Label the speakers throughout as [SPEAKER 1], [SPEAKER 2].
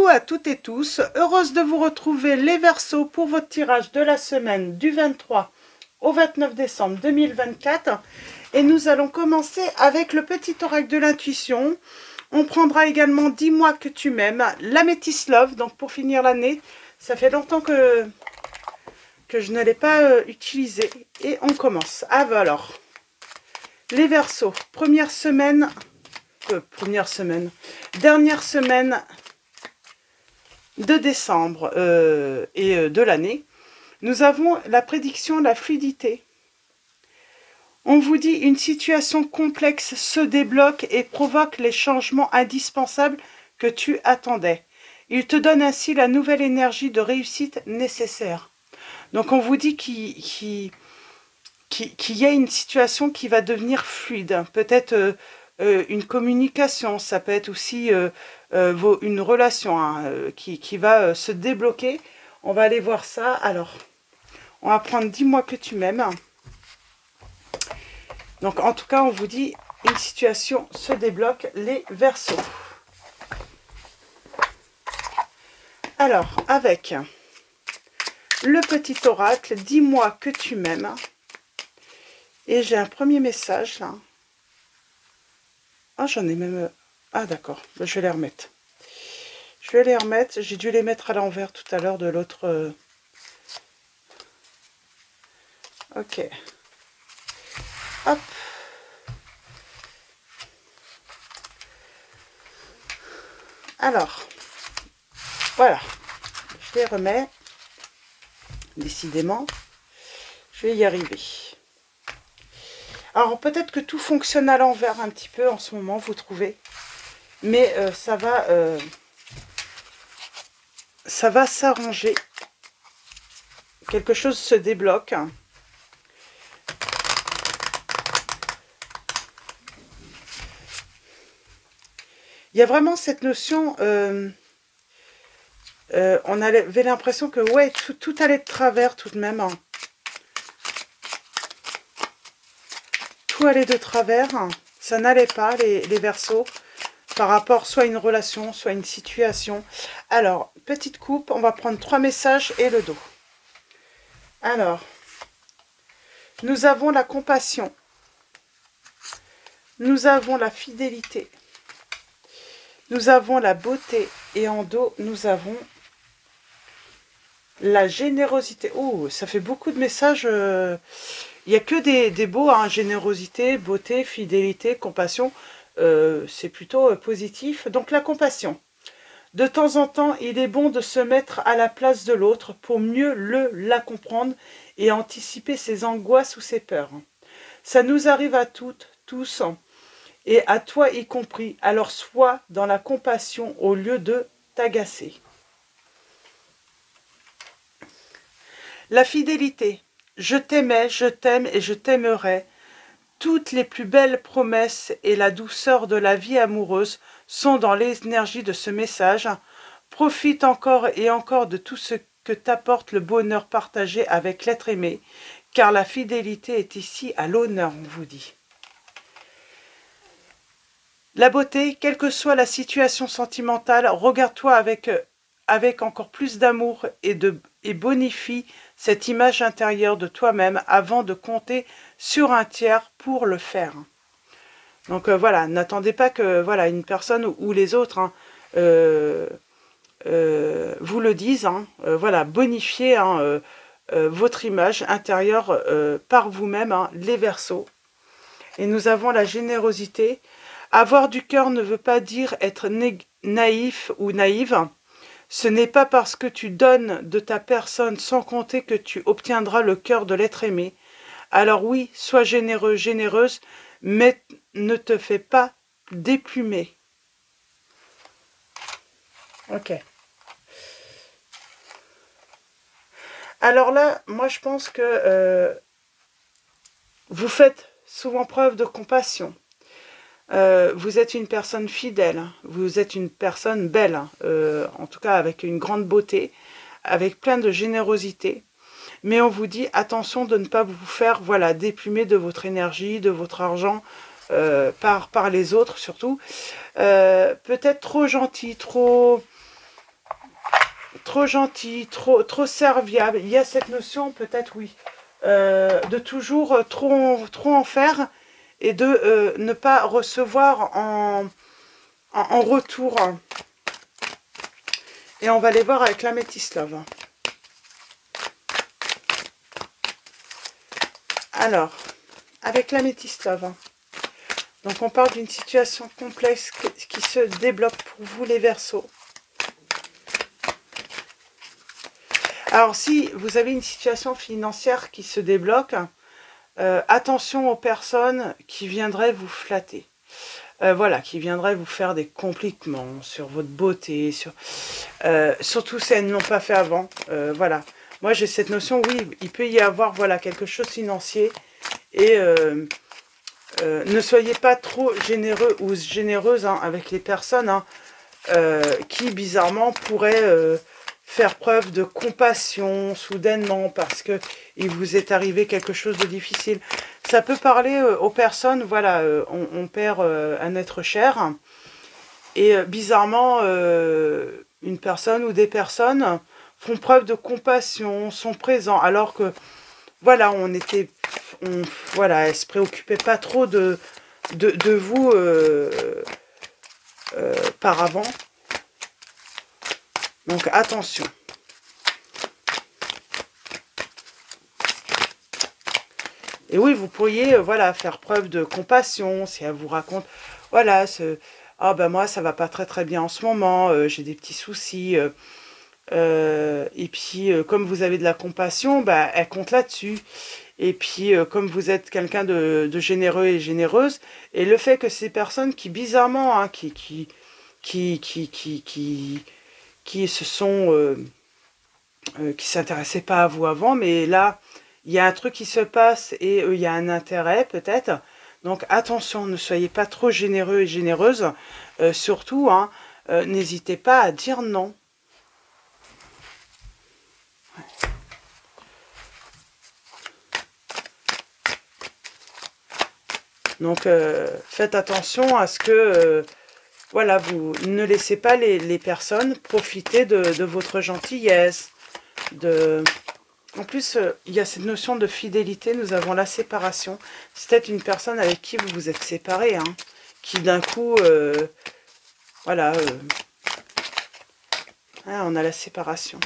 [SPEAKER 1] Coucou à toutes et tous, heureuse de vous retrouver les Verseaux pour votre tirage de la semaine du 23 au 29 décembre 2024. Et nous allons commencer avec le petit oracle de l'intuition. On prendra également 10 mois que tu m'aimes, l'améthyste love, donc pour finir l'année. Ça fait longtemps que je ne l'ai pas utilisé. Et on commence. Ah bah alors, les Verseaux, dernière semaine de décembre et de l'année, nous avons la prédiction, la fluidité. On vous dit une situation complexe se débloque et provoque les changements indispensables que tu attendais. Il te donne ainsi la nouvelle énergie de réussite nécessaire. Donc on vous dit qu'il y a une situation qui va devenir fluide. Peut-être une communication, ça peut être aussi une relation qui va se débloquer. On va aller voir ça. Alors, on va prendre 10 mois que tu m'aimes. Donc, en tout cas, on vous dit une situation se débloque, les Verseaux. Alors, avec le petit oracle, 10 mois que tu m'aimes. Et j'ai un premier message là. Ah, j'en ai même... Ah, d'accord. Je vais les remettre. Je vais les remettre. J'ai dû les mettre à l'envers tout à l'heure de l'autre... Ok. Hop. Alors. Voilà. Je les remets. Décidément. Je vais y arriver. Alors, peut-être que tout fonctionne à l'envers un petit peu en ce moment, vous trouvez. Mais ça va s'arranger. Quelque chose se débloque. Il y a vraiment cette notion... on avait l'impression que, ouais, tout allait de travers tout de même. Tout allait de travers. Ça n'allait pas, les Verseaux. Par rapport soit à une relation, soit à une situation. Alors, petite coupe, on va prendre 3 messages et le dos. Alors, nous avons la compassion. Nous avons la fidélité. Nous avons la beauté. Et en dos, nous avons la générosité. Oh, ça fait beaucoup de messages. Il n'y a que des beaux, hein, générosité, beauté, fidélité, compassion. C'est plutôt positif. Donc la compassion. De temps en temps, il est bon de se mettre à la place de l'autre pour mieux la comprendre et anticiper ses angoisses ou ses peurs. Ça nous arrive à toutes, tous, et à toi y compris. Alors sois dans la compassion au lieu de t'agacer. La fidélité. Je t'aimais, je t'aime et je t'aimerai. Toutes les plus belles promesses et la douceur de la vie amoureuse sont dans l'énergie de ce message. Profite encore et encore de tout ce que t'apporte le bonheur partagé avec l'être aimé, car la fidélité est ici à l'honneur, on vous dit. La beauté, quelle que soit la situation sentimentale, regarde-toi avec encore plus d'amour et bonifie cette image intérieure de toi-même avant de compter sur un tiers pour le faire. Donc voilà, n'attendez pas que voilà une personne ou les autres hein, vous le disent. Hein, voilà, bonifiez votre image intérieure par vous-même, hein, les Verseaux. Et nous avons la générosité. Avoir du cœur ne veut pas dire être naïf ou naïve. Ce n'est pas parce que tu donnes de ta personne sans compter que tu obtiendras le cœur de l'être aimé. Alors oui, sois généreux, généreuse, mais ne te fais pas déplumer. Ok. Alors là, moi je pense que vous faites souvent preuve de compassion. Vous êtes une personne fidèle, vous êtes une personne belle, en tout cas avec une grande beauté, avec plein de générosité. Mais on vous dit attention de ne pas vous faire voilà, déplumer de votre énergie, de votre argent par les autres surtout. Peut-être trop gentil, trop trop gentil, trop serviable. Il y a cette notion, peut-être, oui, de toujours trop en faire et de ne pas recevoir en retour. Et on va les voir avec la Métis Love. Alors, avec la Métis Love, donc on parle d'une situation complexe qui se débloque pour vous les Verseaux. Alors si vous avez une situation financière qui se débloque, attention aux personnes qui viendraient vous flatter. Voilà, qui viendraient vous faire des compliments sur votre beauté, surtout si elles ne l'ont pas fait avant. Voilà, moi j'ai cette notion, oui, il peut y avoir voilà, quelque chose de financier et ne soyez pas trop généreux ou généreuse hein, avec les personnes hein, qui bizarrement pourraient faire preuve de compassion soudainement parce que il vous est arrivé quelque chose de difficile. Ça peut parler aux personnes, voilà, on perd un être cher et bizarrement une personne ou des personnes font preuve de compassion, sont présents alors que voilà, voilà, elle se préoccupait pas trop de vous par avant. Donc attention. Et oui, vous pourriez voilà, faire preuve de compassion si elle vous raconte, voilà, ah ben moi ça va pas très bien en ce moment, j'ai des petits soucis. Et puis comme vous avez de la compassion, bah, elle compte là-dessus. Et puis comme vous êtes quelqu'un de généreux et généreuse, et le fait que ces personnes qui bizarrement, hein, qui se sont qui s'intéressaient pas à vous avant, mais là il y a un truc qui se passe et il y a un intérêt peut-être. Donc attention, ne soyez pas trop généreux et généreuse. Surtout, hein, n'hésitez pas à dire non. Donc faites attention à ce que voilà, vous ne laissez pas les personnes profiter de votre gentillesse. En plus, il y a cette notion de fidélité, nous avons la séparation. C'est peut-être une personne avec qui vous vous êtes séparés, hein, qui d'un coup, voilà, hein, on a la séparation.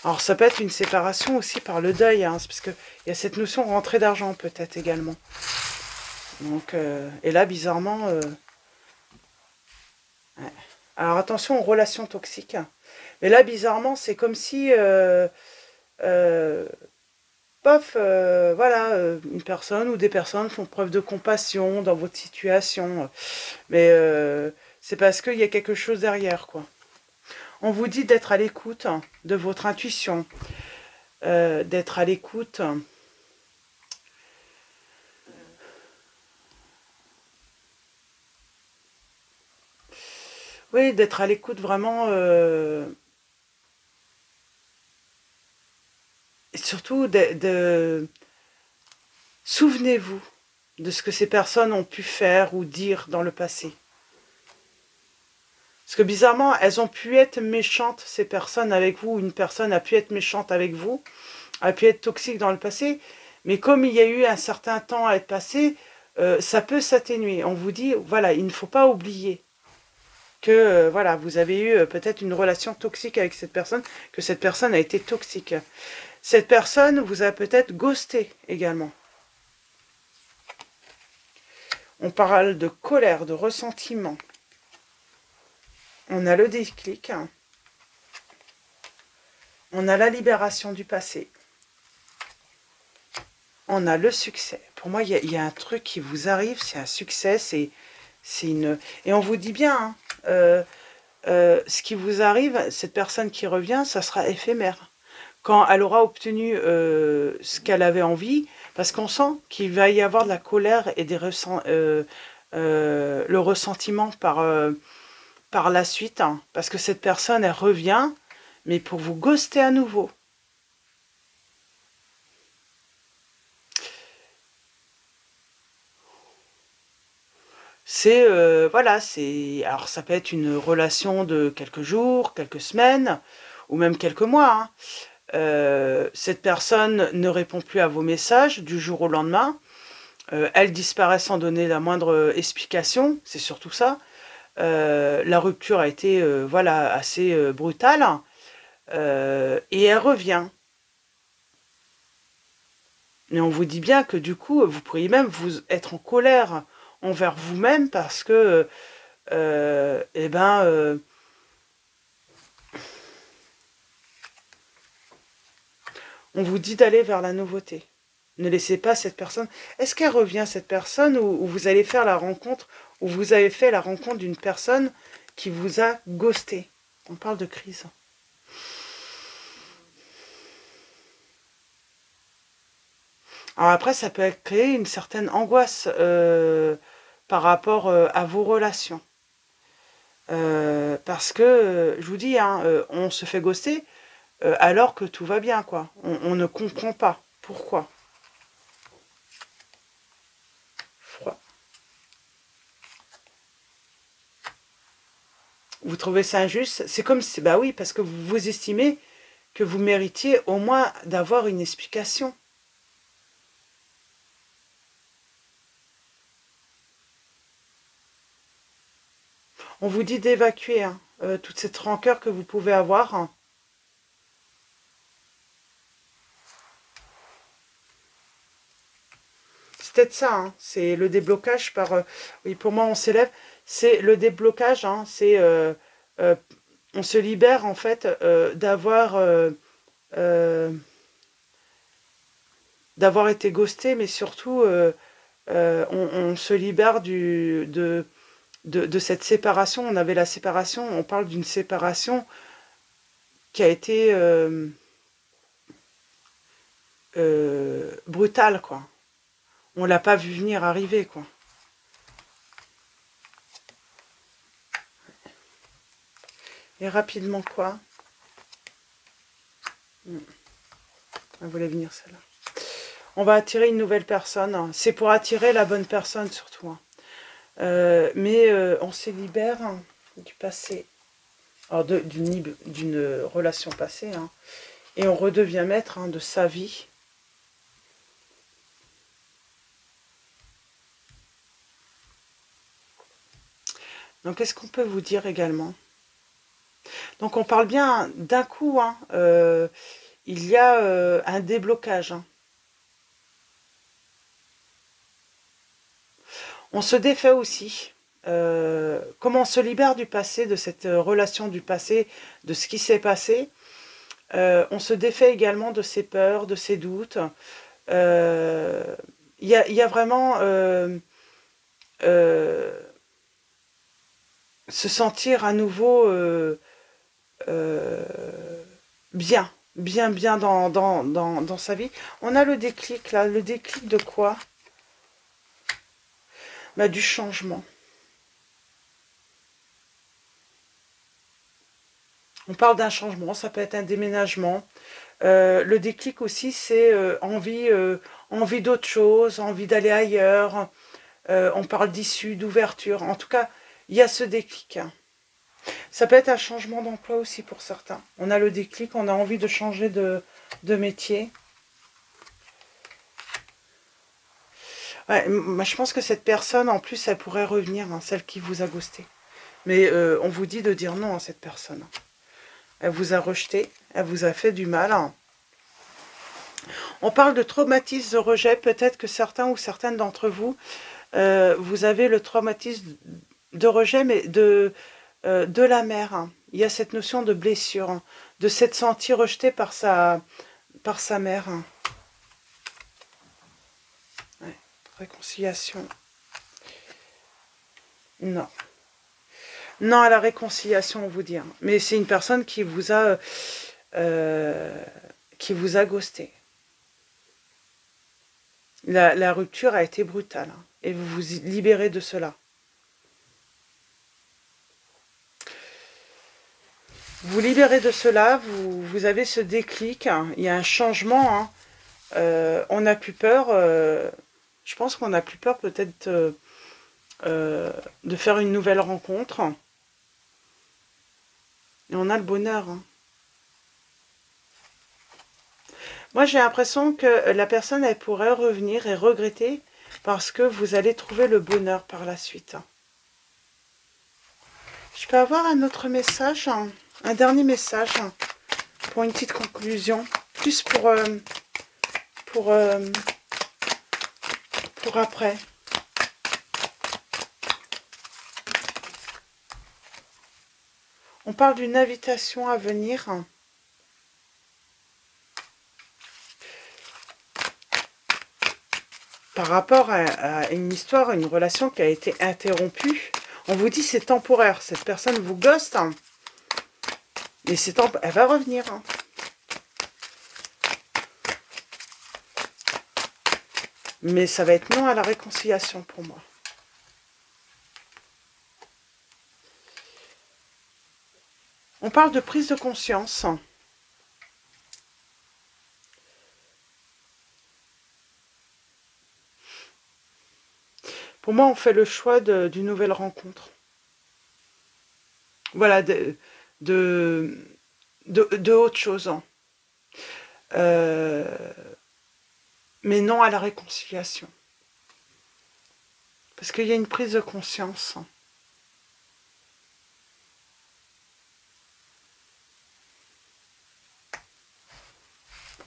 [SPEAKER 1] Alors ça peut être une séparation aussi par le deuil, hein, parce qu'il y a cette notion de rentrée d'argent peut-être également. Donc, et là, bizarrement, ouais. Alors attention aux relations toxiques. Mais là, bizarrement, c'est comme si, pof, voilà, une personne ou des personnes font preuve de compassion dans votre situation. Mais c'est parce qu'il y a quelque chose derrière, quoi. On vous dit d'être à l'écoute de votre intuition, d'être à l'écoute. Oui, d'être à l'écoute vraiment. Et surtout, souvenez-vous de ce que ces personnes ont pu faire ou dire dans le passé. Parce que bizarrement, elles ont pu être méchantes, ces personnes avec vous, une personne a pu être méchante avec vous, a pu être toxique dans le passé, mais comme il y a eu un certain temps à être passé, ça peut s'atténuer. On vous dit, voilà, il ne faut pas oublier que voilà, vous avez eu peut-être une relation toxique avec cette personne, que cette personne a été toxique. Cette personne vous a peut-être ghosté également. On parle de colère, de ressentiment. On a le déclic. On a la libération du passé. On a le succès. Pour moi, il y a un truc qui vous arrive, c'est un succès, c'est une... Et on vous dit bien, hein, ce qui vous arrive, cette personne qui revient, ça sera éphémère. Quand elle aura obtenu ce qu'elle avait envie, parce qu'on sent qu'il va y avoir de la colère et le ressentiment par la suite, hein, parce que cette personne, elle revient, mais pour vous ghoster à nouveau. C'est, voilà, c'est... Alors, ça peut être une relation de quelques jours, quelques semaines, ou même quelques mois, hein. Cette personne ne répond plus à vos messages du jour au lendemain. Elle disparaît sans donner la moindre explication, c'est surtout ça. La rupture a été voilà, assez brutale. Et elle revient. Et on vous dit bien que du coup, vous pourriez même vous être en colère envers vous-même parce que, eh ben, on vous dit d'aller vers la nouveauté. Ne laissez pas cette personne... Est-ce qu'elle revient, cette personne, ou vous allez faire la rencontre, ou vous avez fait la rencontre d'une personne qui vous a ghosté? On parle de crise. Alors après, ça peut créer une certaine angoisse par rapport à vos relations. Parce que, je vous dis, hein, on se fait ghoster alors que tout va bien, quoi. On ne comprend pas pourquoi. Froid. Vous trouvez ça injuste? C'est comme si... Bah oui, parce que vous estimez que vous méritiez au moins d'avoir une explication. On vous dit d'évacuer hein, toute cette rancœur que vous pouvez avoir. Hein. C'est peut-être ça, hein, c'est le déblocage par... oui, pour moi, on s'élève. C'est le déblocage, hein, c'est... on se libère, en fait, d'avoir été ghosté, mais surtout, on se libère de cette séparation. On avait la séparation, on parle d'une séparation qui a été brutale, quoi. On l'a pas vu venir arriver, quoi. Et rapidement, quoi. Elle voulait venir, celle-là. On va attirer une nouvelle personne. C'est pour attirer la bonne personne, surtout. Hein. Mais on se libère du passé. Alors, d'une relation passée. Hein. Et on redevient maître hein, de sa vie. Donc, qu'est-ce qu'on peut vous dire également? Donc, on parle bien d'un coup. Hein, il y a un déblocage. Hein. On se défait aussi. Comment on se libère du passé, de cette relation du passé, de ce qui s'est passé. On se défait également de ses peurs, de ses doutes. Il y a vraiment se sentir à nouveau bien dans sa vie. On a le déclic là, le déclic de quoi? Bah, du changement. On parle d'un changement, ça peut être un déménagement. Le déclic aussi, c'est envie d'autre chose, envie d'aller ailleurs. On parle d'issue, d'ouverture. En tout cas, il y a ce déclic. Ça peut être un changement d'emploi aussi pour certains. On a le déclic, on a envie de changer de métier. Ouais, moi, je pense que cette personne, en plus, elle pourrait revenir, hein, celle qui vous a ghosté. Mais on vous dit de dire non à cette personne. Elle vous a rejeté, elle vous a fait du mal. On parle de traumatisme de rejet. Peut-être que certains ou certaines d'entre vous, vous avez le traumatisme de rejet, mais de la mère. Hein. Il y a cette notion de blessure, hein, de s'être senti rejeté par sa mère. Hein. Ouais. Réconciliation. Non. Non à la réconciliation, on vous dit. Hein. Mais c'est une personne qui vous a ghosté. La rupture a été brutale. Hein, et vous vous libérez de cela. Vous libérez de cela, vous avez ce déclic, hein, il y a un changement. Hein, on n'a plus peur. Je pense qu'on n'a plus peur peut-être de faire une nouvelle rencontre. Et on a le bonheur. Hein. Moi, j'ai l'impression que la personne, elle pourrait revenir et regretter parce que vous allez trouver le bonheur par la suite. Je peux avoir un autre message, un dernier message pour une petite conclusion, plus pour après. On parle d'une invitation à venir. Par rapport à une histoire, une relation qui a été interrompue. On vous dit c'est temporaire. Cette personne vous ghoste. Hein. Mais elle va revenir. Hein. Mais ça va être non à la réconciliation pour moi. On parle de prise de conscience. Pour moi, on fait le choix d'une nouvelle rencontre. Voilà, de autre chose. Hein. Mais non à la réconciliation. Parce qu'il y a une prise de conscience.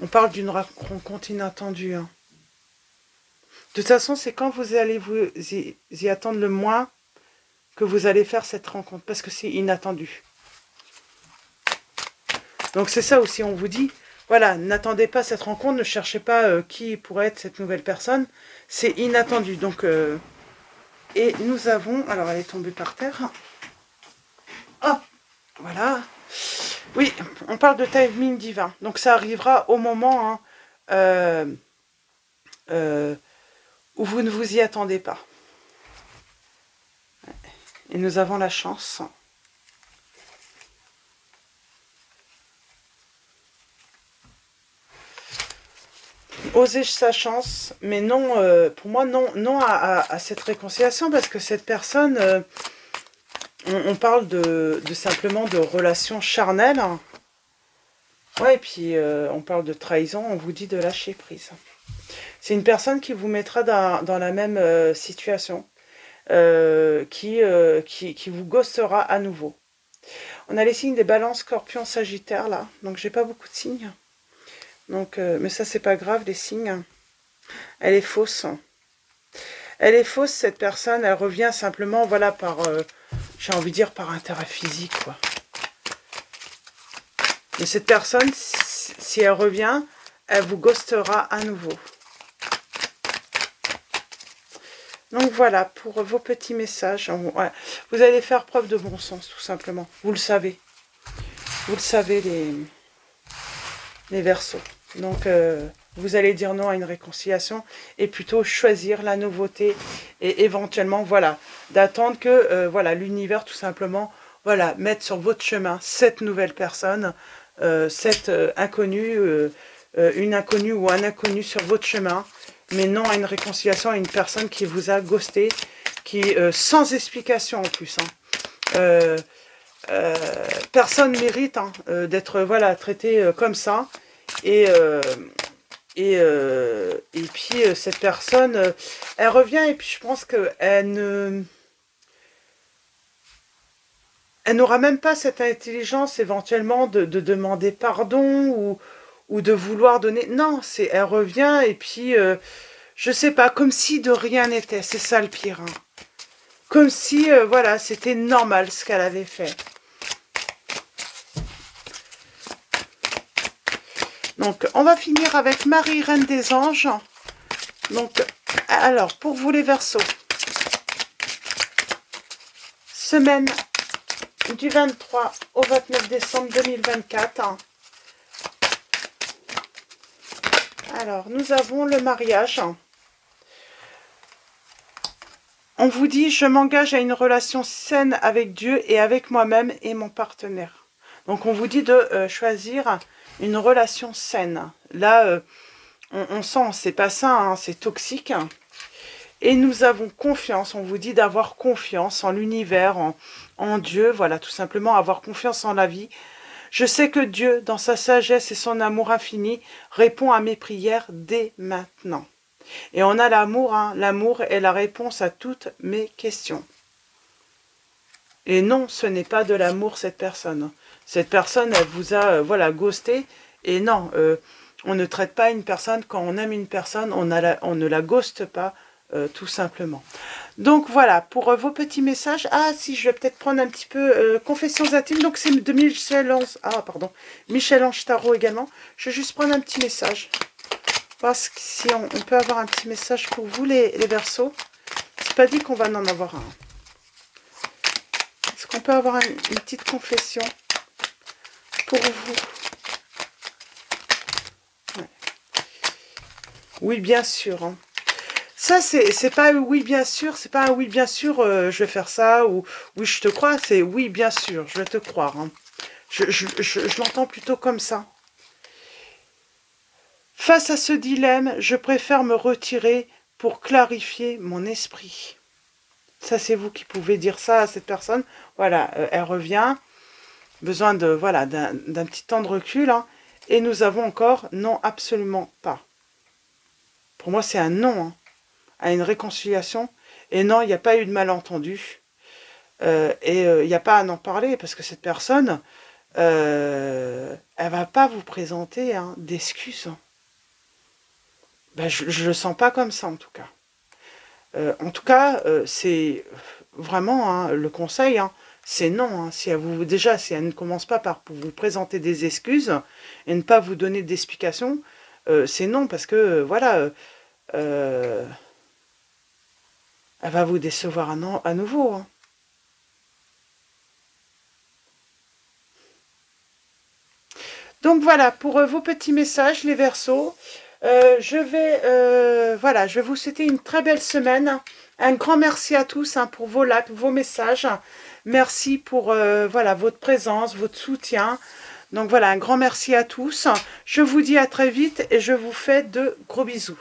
[SPEAKER 1] On parle d'une rencontre inattendue. Hein. De toute façon, c'est quand vous allez vous y attendre le moins que vous allez faire cette rencontre. Parce que c'est inattendu. Donc c'est ça aussi, on vous dit, voilà, n'attendez pas cette rencontre, ne cherchez pas qui pourrait être cette nouvelle personne. C'est inattendu. Donc, et nous avons, alors elle est tombée par terre. Hop, voilà. Oui, on parle de timing divin. Donc ça arrivera au moment hein, où vous ne vous y attendez pas. Et nous avons la chance. Oser sa chance, mais non, pour moi, non à cette réconciliation, parce que cette personne, on parle de simplement de relations charnelles. Ouais, et puis on parle de trahison, on vous dit de lâcher prise. C'est une personne qui vous mettra dans la même situation, qui vous ghostera à nouveau. On a les signes des balances, scorpions, sagittaires, là, donc j'ai pas beaucoup de signes. Donc, mais ça, c'est pas grave, les signes. Elle est fausse. Elle est fausse, cette personne. Elle revient simplement, voilà, par, j'ai envie de dire, par intérêt physique, quoi. Mais cette personne, si elle revient, elle vous ghostera à nouveau. Donc, voilà, pour vos petits messages. Ouais, vous allez faire preuve de bon sens, tout simplement. Vous le savez. Vous le savez, les Verseaux. Donc, vous allez dire non à une réconciliation et plutôt choisir la nouveauté et éventuellement, voilà, d'attendre que, voilà, l'univers, tout simplement, voilà, mette sur votre chemin cette nouvelle personne, cette inconnue, une inconnue ou un inconnu sur votre chemin, mais non à une réconciliation à une personne qui vous a ghosté, qui, sans explication en plus, hein, personne mérite hein, d'être voilà, traité comme ça. Et puis cette personne, elle revient et puis je pense qu'elle n'aura même pas cette intelligence éventuellement de demander pardon ou de vouloir donner. Non, elle revient et puis, je sais pas, comme si de rien n'était. C'est ça le pire. Hein. Comme si, voilà, c'était normal ce qu'elle avait fait. Donc, on va finir avec Marie, Reine des Anges. Donc, alors, pour vous les Verseaux, semaine du 23 au 29 décembre 2024. Alors, nous avons le mariage. On vous dit, je m'engage à une relation saine avec Dieu et avec moi-même et mon partenaire. Donc, on vous dit de choisir une relation saine. Là, on sent, c'est pas ça, hein, c'est toxique. Et nous avons confiance, on vous dit d'avoir confiance en l'univers, en Dieu, voilà, tout simplement avoir confiance en la vie. Je sais que Dieu, dans sa sagesse et son amour infini, répond à mes prières dès maintenant. Et on a l'amour, hein. L'amour est la réponse à toutes mes questions. Et non, ce n'est pas de l'amour, cette personne. Cette personne, elle vous a, voilà, ghosté. Et non, on ne traite pas une personne, quand on aime une personne, on ne la ghoste pas, tout simplement. Donc voilà, pour vos petits messages. Ah si, je vais peut-être prendre un petit peu Confessions intimes. Donc c'est de Michel-Ange Tarot également. Je vais juste prendre un petit message. Parce que si on peut avoir un petit message pour vous, les Verseaux. C'est pas dit qu'on va en avoir un. Est-ce qu'on peut avoir une petite confession pour vous? Ouais. Oui, bien sûr. Hein. Ça, c'est pas oui, bien sûr. C'est pas un oui, bien sûr, je vais faire ça. Ou oui, je te crois. C'est oui, bien sûr, je vais te croire. Hein. Je l'entends plutôt comme ça. Face à ce dilemme, je préfère me retirer pour clarifier mon esprit. Ça, c'est vous qui pouvez dire ça à cette personne. Voilà, elle revient. Besoin de voilà d'un petit temps de recul. Hein. Et nous avons encore non, absolument pas. Pour moi, c'est un non hein, à une réconciliation. Et non, il n'y a pas eu de malentendu. Il n'y a pas à en parler parce que cette personne, elle ne va pas vous présenter hein, d'excuses. Ben, je ne le sens pas comme ça, en tout cas. En tout cas, c'est vraiment hein, le conseil, hein, c'est non. Hein, si elle ne commence pas par vous présenter des excuses et ne pas vous donner d'explications, c'est non, parce que, voilà, elle va vous décevoir à nouveau. Hein. Donc voilà, pour vos petits messages, les Verseaux. Je vais vous souhaiter une très belle semaine. Un grand merci à tous hein, pour vos likes, vos messages. Merci pour voilà, votre présence, votre soutien. Donc voilà, un grand merci à tous. Je vous dis à très vite et je vous fais de gros bisous.